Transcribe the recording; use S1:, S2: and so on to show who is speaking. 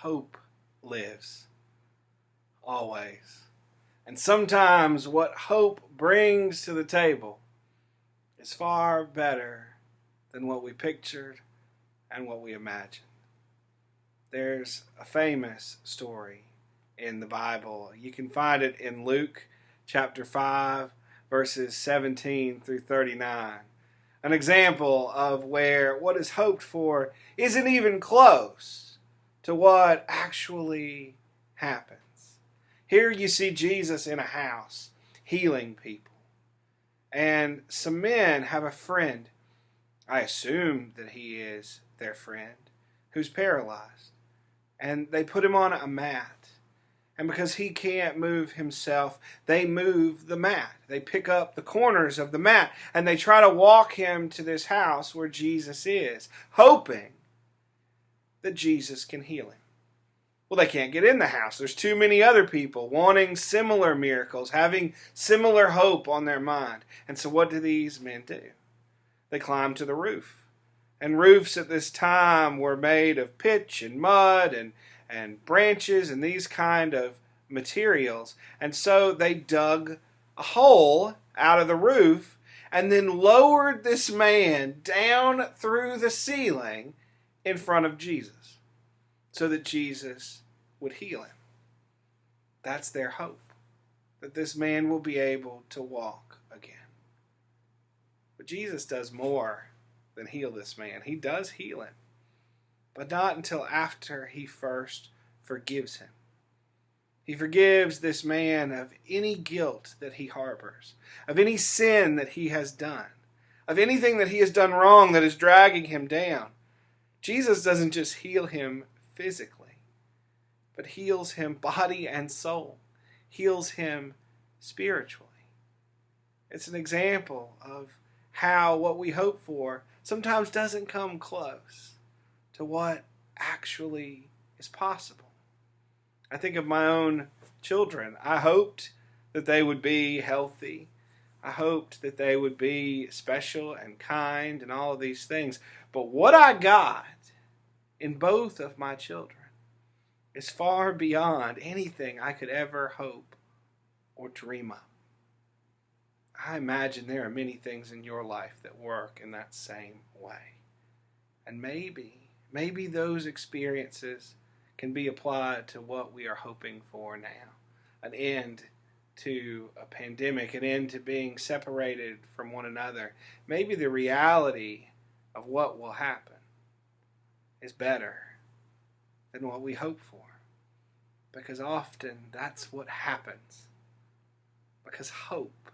S1: hope lives, always. And sometimes what hope brings to the table is far better than what we pictured and what we imagined. There's a famous story in the Bible. You can find it in Luke chapter 5, verses 17 through 39. An example of where what is hoped for isn't even close to what actually happens. Here you see Jesus in a house healing people. And some men have a friend, I assume that he is their friend, who's paralyzed. And they put him on a mat. And because he can't move himself, they move the mat. They pick up the corners of the mat and they try to walk him to this house where Jesus is, hoping that Jesus can heal him. Well, they can't get in the house. There's too many other people wanting similar miracles, having similar hope on their mind. And so what do these men do? They climb to the roof. And roofs at this time were made of pitch and mud and branches and these kind of materials. And so they dug a hole out of the roof and then lowered this man down through the ceiling in front of Jesus so that Jesus would heal him. That's their hope, that this man will be able to walk again. But Jesus does more than heal this man. He does heal him, but not until after he first forgives him. He forgives this man of any guilt that he harbors, of any sin that he has done, of anything that he has done wrong that is dragging him down. Jesus doesn't just heal him physically, but heals him body and soul, heals him spiritually. It's an example of how what we hope for sometimes doesn't come close to what actually is possible. I think of my own children. I hoped that they would be healthy. I hoped that they would be special and kind and all of these things. But what I got in both of my children is far beyond anything I could ever hope or dream of. I imagine there are many things in your life that work in that same way. And maybe those experiences can be applied to what we are hoping for now. An end to a pandemic, an end to being separated from one another. Maybe the reality of what will happen is better than what we hope for. Because often that's what happens. Because hope